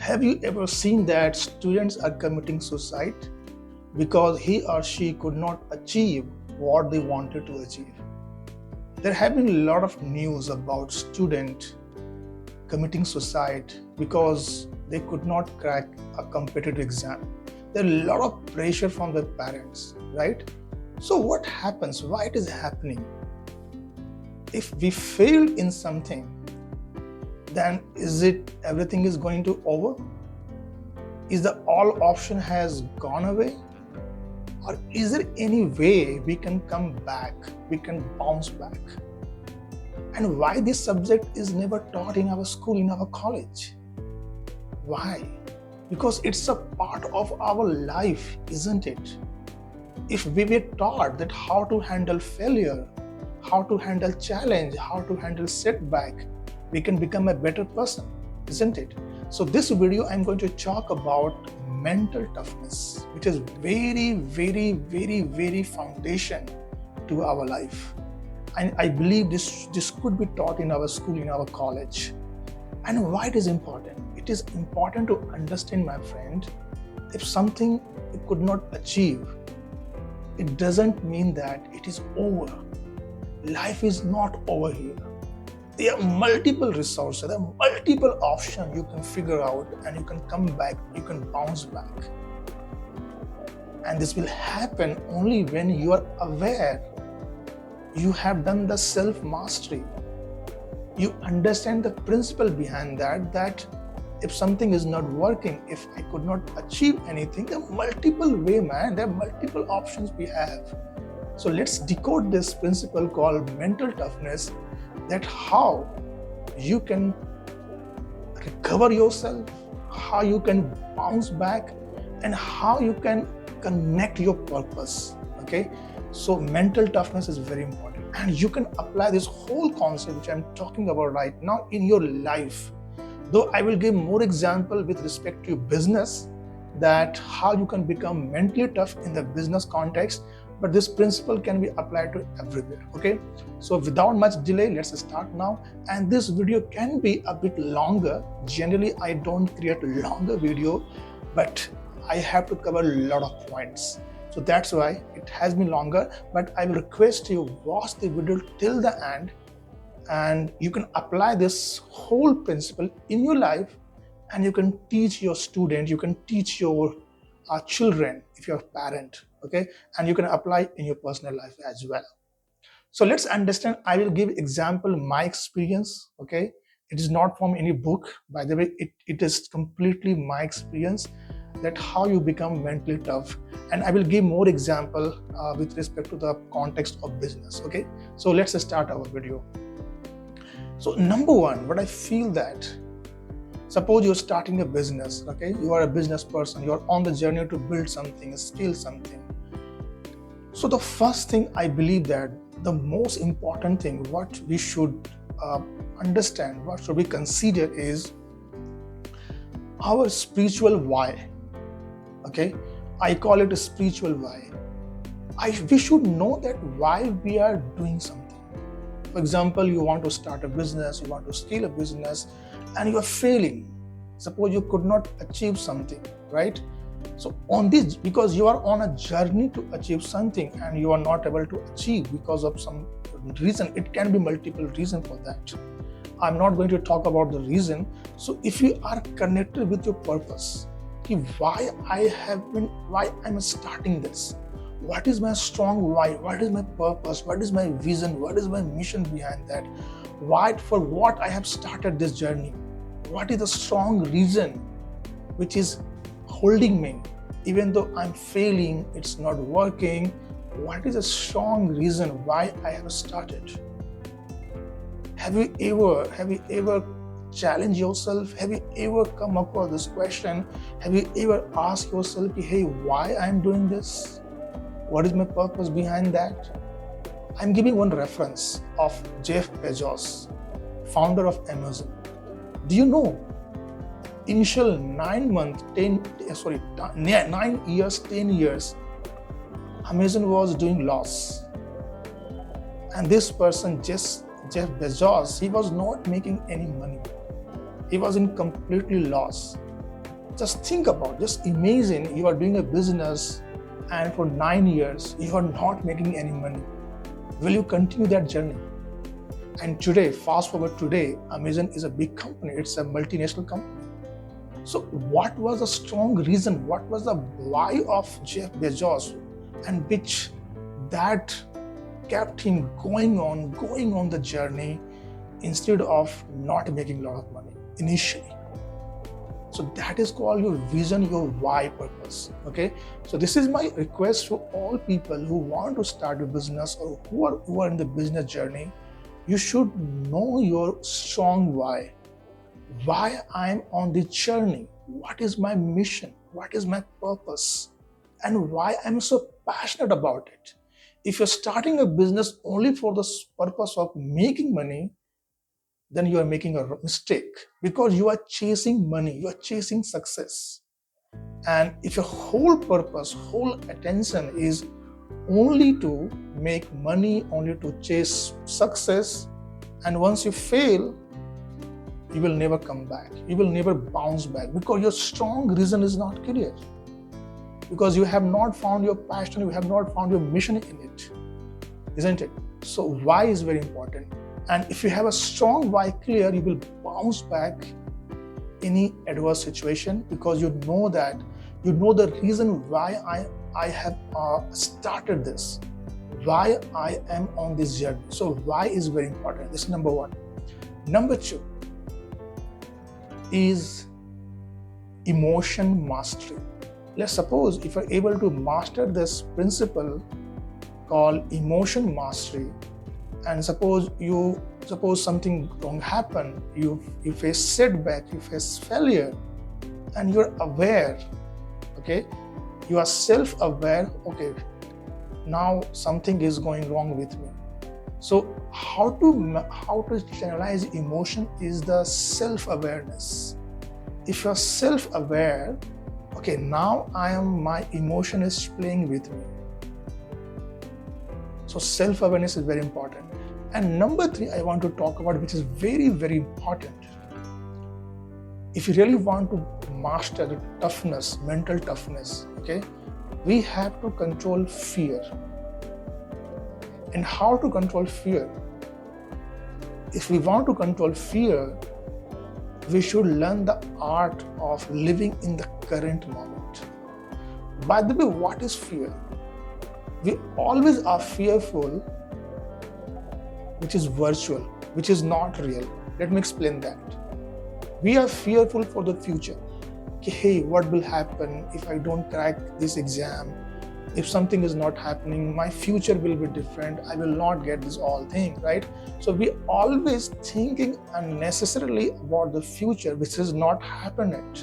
Have you ever seen that students are committing suicide because he or she could not achieve what they wanted to achieve? There have been a lot of news about students committing suicide because they could not crack a competitive exam. There are a lot of pressure from their parents, right? So what happens? Why it is happening? If we fail in something, then is it everything is going to over? Is the all option has gone away? Or is there any way we can come back, we can bounce back? And why this subject is never taught in our school, in our college? Why? Because it's a part of our life, isn't it? If we were taught that how to handle failure, how to handle challenge, how to handle setback, we can become a better person, isn't it? So this video, I'm going to talk about mental toughness, which is very foundation to our life. And I believe this could be taught in our school, in our college. And why it is important? It is important to understand, my friend, if something you could not achieve, it doesn't mean that it is over. Life is not over here. There are multiple resources, there are multiple options you can figure out, and you can come back, you can bounce back. And this will happen only when you are aware. You have done the self-mastery. You understand the principle behind that if something is not working, if I could not achieve anything, there are multiple ways, man. There are multiple options we have. So let's decode this principle called mental toughness, that how you can recover yourself, how you can bounce back, and how you can connect your purpose. Okay, so mental toughness is very important, and you can apply this whole concept which I'm talking about right now in your life. Though I will give more example with respect to business, that how you can become mentally tough in the business context, but this principle can be applied to everywhere. Okay, so without much delay, let's start now. And this video can be a bit longer. Generally, I don't create longer video, but I have to cover a lot of points. So that's why it has been longer, but I will request you watch the video till the end, and you can apply this whole principle in your life, and you can teach your student, you can teach your children if you're a parent. Okay, and you can apply in your personal life as well. So let's understand. I will give example my experience. Okay, it is not from any book, by the way. It is completely my experience, that how you become mentally tough, and I will give more example with respect to the context of business. Okay, so let's start our video. So number one, what I feel that, suppose you're starting a business. Okay, you are a business person, you're on the journey to build something, scale something. So the first thing I believe that the most important thing what we should understand, what should we consider, is our spiritual why. Okay, I call it a spiritual why. We should know that why we are doing something. For example, you want to start a business, you want to scale a business, and you are failing. Suppose you could not achieve something, right? So on this, because you are on a journey to achieve something and you are not able to achieve because of some reason, it can be multiple reasons for that. I'm not going to talk about the reason. So if you are connected with your purpose, why I'm starting this, what is my strong why, what is my purpose, what is my vision, what is my mission behind that, why, for what I have started this journey, what is the strong reason which is holding me, even though I'm failing, it's not working, what is a strong reason why I have started? Have you ever challenged yourself? Have you ever come across this question? Have you ever asked yourself, hey, why I'm doing this? What is my purpose behind that? I'm giving one reference of Jeff Bezos, founder of Amazon. Do you know, initial 9 years, 10 years, Amazon was doing loss. And this person, Jeff Bezos, he was not making any money. He was in completely loss. Just think about, just imagine you are doing a business and for 9 years you are not making any money. Will you continue that journey? And today, fast forward today, Amazon is a big company, it's a multinational company. So what was the strong reason, what was the why of Jeff Bezos, and which that kept him going on the journey instead of not making a lot of money initially? So that is called your vision, your why purpose. Okay. So this is my request to all people who want to start a business or who are in the business journey. You should know your strong why. Why I'm on this journey. What is my mission? What is my purpose? And why I'm so passionate about it. If you're starting a business only for the purpose of making money, then you are making a mistake, because you are chasing money, you are chasing success. And if your whole purpose, whole attention is only to make money, only to chase success, and once you fail, you will never come back, you will never bounce back, because your strong reason is not clear, because you have not found your passion, you have not found your mission in it, isn't it? So why is very important. And if you have a strong why clear, you will bounce back any adverse situation, because you know that, you know the reason why I have started this, why I am on this journey. So why is very important. This is number one. Number two is emotion mastery. Let's suppose if you're able to master this principle called emotion mastery, and suppose something wrong happen, you face setback, you face failure, and you're aware, okay, you are self-aware, okay, now something is going wrong with me. So how to channelize emotion is the self-awareness. If you're self-aware, okay, now my emotion is playing with me. So self-awareness is very important. And number three, I want to talk about, which is very, very important. If you really want to master the toughness, mental toughness, okay, we have to control fear. And how to control fear? If we want to control fear, we should learn the art of living in the current moment. By the way, what is fear? We always are fearful, which is virtual, which is not real. Let me explain that. We are fearful for the future. Hey, what will happen if I don't crack this exam? If something is not happening, my future will be different. I will not get this all thing, right? So we always thinking unnecessarily about the future, which is not happening.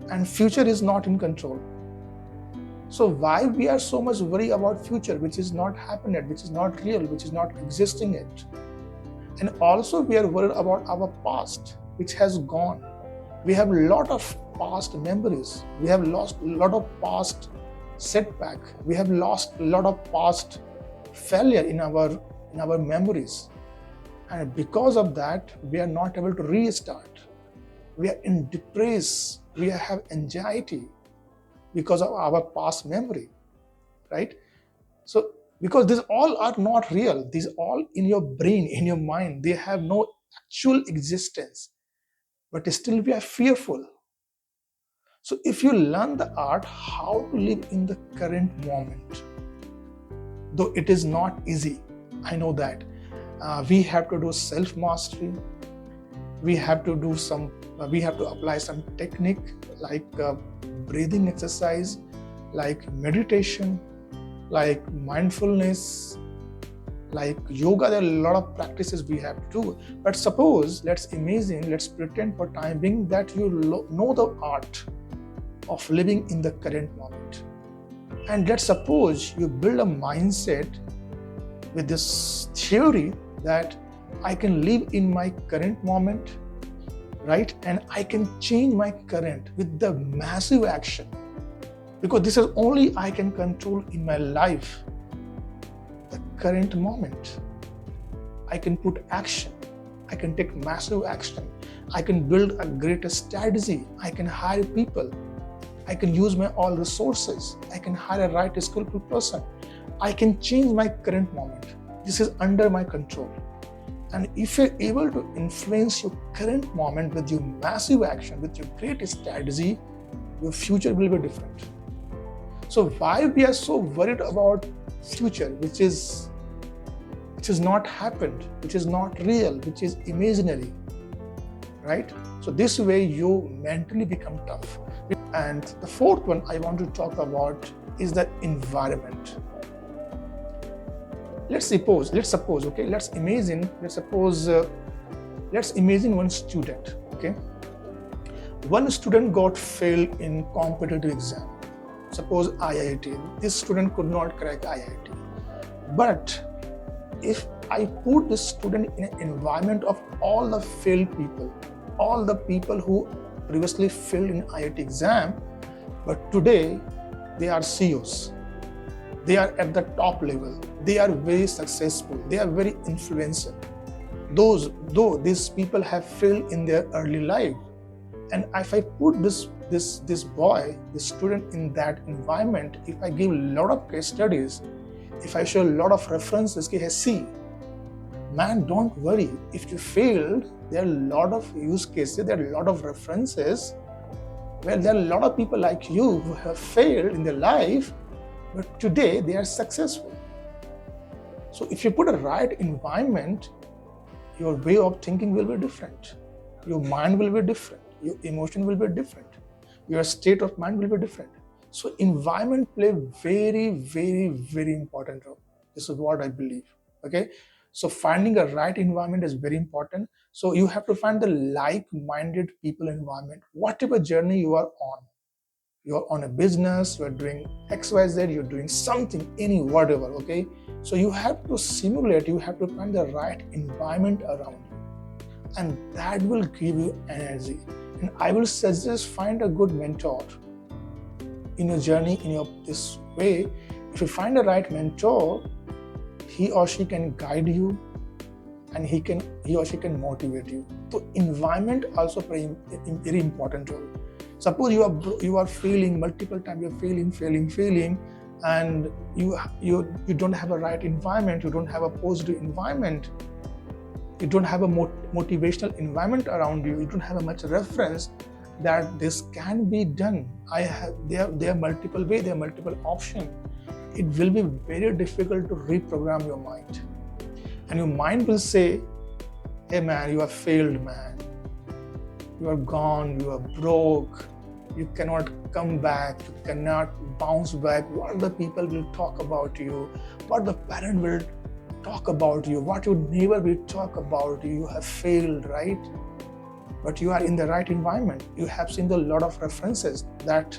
And future is not in control. So why we are so much worried about future, which is not happening, which is not real, which is not existing yet? And also we are worried about our past, which has gone. We have a lot of past memories. We have lost a lot of past setback. We have lost a lot of past failure in our memories. And because of that, we are not able to restart. We are in depress. We have anxiety because of our past memory, right? So because these all are not real, these all in your brain, in your mind, they have no actual existence, but still we are fearful. So if you learn the art how to live in the current moment, though it is not easy, I know that, we have to do self-mastery. We have to apply some technique like breathing exercise, like meditation, like mindfulness, like yoga. There are a lot of practices we have to do. But suppose, let's pretend for time being that you know the art of living in the current moment. And let's suppose you build a mindset with this theory that I can live in my current moment, right? And I can change my current with the massive action, because this is only I can control in my life, the current moment. I can put action. I can take massive action. I can build a greater strategy. I can hire people. I can use my all resources. I can hire a right skillful person. I can change my current moment. This is under my control. And if you're able to influence your current moment with your massive action, with your great strategy, your future will be different. So why we are so worried about future, which is not happened, which is not real, which is imaginary, right? So this way you mentally become tough. And the fourth one I want to talk about is the environment. Let's imagine one student, okay? One student got failed in competitive exam. Suppose IIT. This student could not crack IIT. But if I put this student in an environment of all the failed people, all the people who previously failed in IIT exam, but today they are CEOs. They are at the top level. They are very successful. They are very influential. Though these people have failed in their early life, and if I put this student in that environment, if I give a lot of case studies, if I show a lot of references, see, man, don't worry. If you failed, there are a lot of use cases, there are a lot of references where there are a lot of people like you who have failed in their life, but today they are successful. So if you put a right environment, your way of thinking will be different. Your mind will be different. Your emotion will be different. Your state of mind will be different. So environment play very, very, very important role. This is what I believe. Okay. So finding a right environment is very important. So you have to find the like-minded people environment, whatever journey you are on. You're on a business, you're doing XYZ, you're doing something, any whatever, okay? So you have to simulate, you have to find the right environment around you. And that will give you energy. And I will suggest find a good mentor in your journey, this way. If you find the right mentor, he or she can guide you and he or she can motivate you. So environment also play a very important role. Suppose you are failing multiple times, you're failing, and you don't have a right environment, you don't have a positive environment, you don't have a motivational environment around you, you don't have a much reference that this can be done. There are multiple ways, there are multiple options. It will be very difficult to reprogram your mind. And your mind will say, hey man, you have failed, man. You are gone, you are broke, you cannot come back, you cannot bounce back. What the people will talk about you, what the parent will talk about you, what your neighbor will talk about you. You have failed, right? But you are in the right environment. You have seen a lot of references that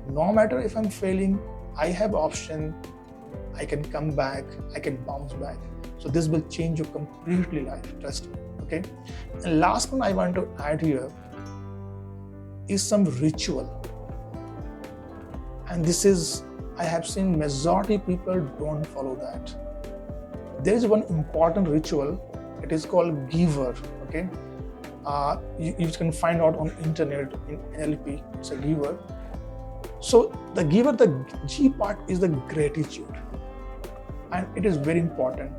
no matter if I'm failing, I have option, I can come back, I can bounce back. So this will change your completely life, trust me. Okay. And last one I want to add here is some ritual. And this is, I have seen majority people don't follow that. There is one important ritual. It is called giver. Okay. You can find out on internet in NLP. It's a giver. So the giver, the G part is the gratitude. And it is very important.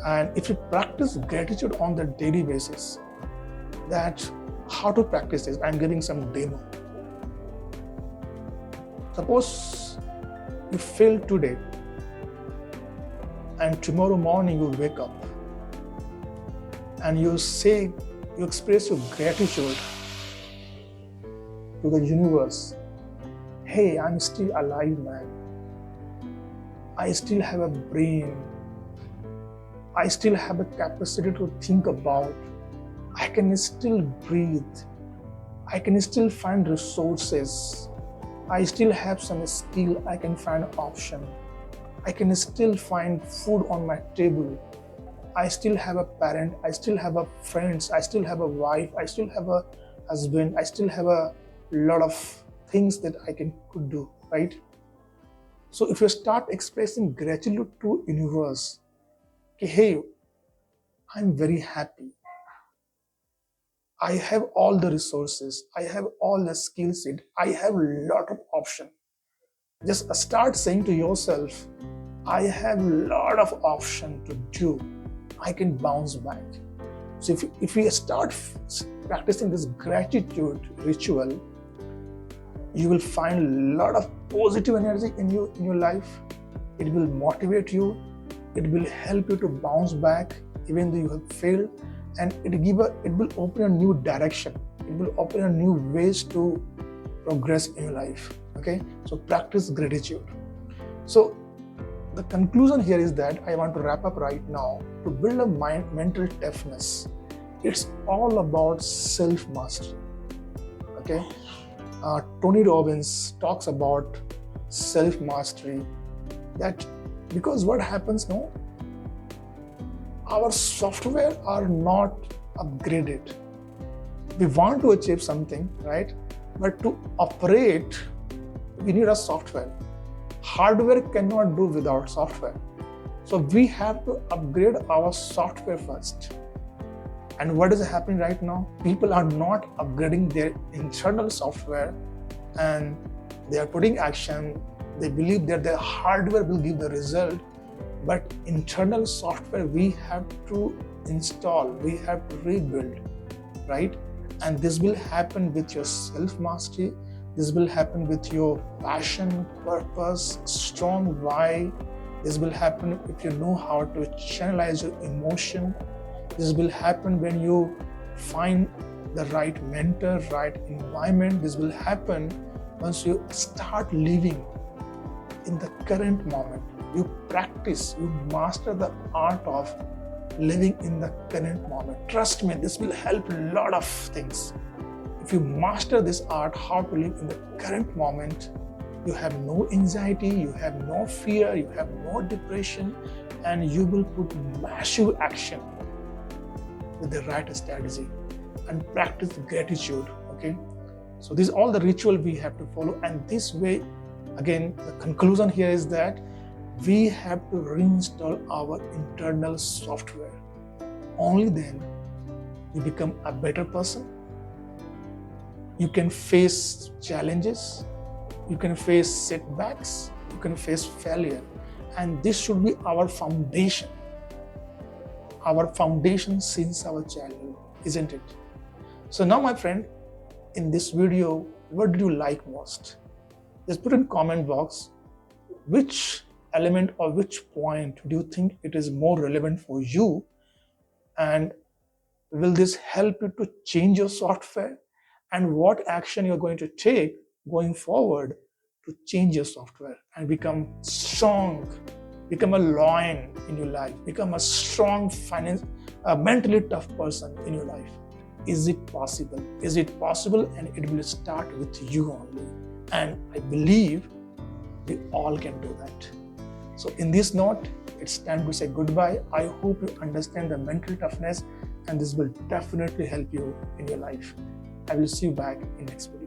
And if you practice gratitude on the daily basis, that how to practice this, I'm giving some demo. Suppose you fail today and tomorrow morning you wake up and you express your gratitude to the universe. Hey, I'm still alive, man. I still have a brain. I still have a capacity to think about. I can still breathe. I can still find resources. I still have some skill. I can find option. I can still find food on my table. I still have a parent. I still have a friends. I still have a wife. I still have a husband. I still have a lot of things that I could do, right? So if you start expressing gratitude to universe, okay, hey, I'm very happy. I have all the resources, I have all the skill set, I have a lot of option. Just start saying to yourself, I have a lot of option to do. I can bounce back. So if we start practicing this gratitude ritual, you will find a lot of positive energy in your life. It will motivate you. It will help you to bounce back even though you have failed, and it will open a new direction. It will open a new ways to progress in your life. Okay, so practice gratitude. So the conclusion here is that I want to wrap up right now. To build a mental toughness, it's all about self-mastery. Okay, Tony Robbins talks about self-mastery, that because what happens now, our software are not upgraded. We want to achieve something, right? But to operate, we need a software. Hardware cannot do without software. So we have to upgrade our software first. And what is happening right now? People are not upgrading their internal software, and they are putting action. They believe that their hardware will give the result, but internal software we have to install, we have to rebuild, right? And this will happen with your self-mastery. This will happen with your passion, purpose, strong why. This will happen if you know how to channelize your emotion. This will happen when you find the right mentor, right environment. This will happen once you start living in the current moment. You practice, you master the art of living in the current moment. Trust me, this will help a lot of things. If you master this art, how to live in the current moment, you have no anxiety, you have no fear, you have no depression, and you will put massive action with the right strategy and practice gratitude. Okay, so this is all the ritual we have to follow, and this way, again, the conclusion here is that we have to reinstall our internal software. Only then you become a better person. You can face challenges, you can face setbacks, you can face failure, and this should be our foundation. Our foundation since our childhood, isn't it? So now, my friend, in this video, what did you like most? Just put in comment box which element or which point do you think it is more relevant for you, and will this help you to change your software, and what action you're going to take going forward to change your software and become strong, become a lion in your life, become a strong, mentally tough person in your life. Is it possible? Is it possible? And it will start with you only. And I believe we all can do that. So in this note, it's time to say goodbye. I hope you understand the mental toughness, and this will definitely help you in your life. I will see you back in next video.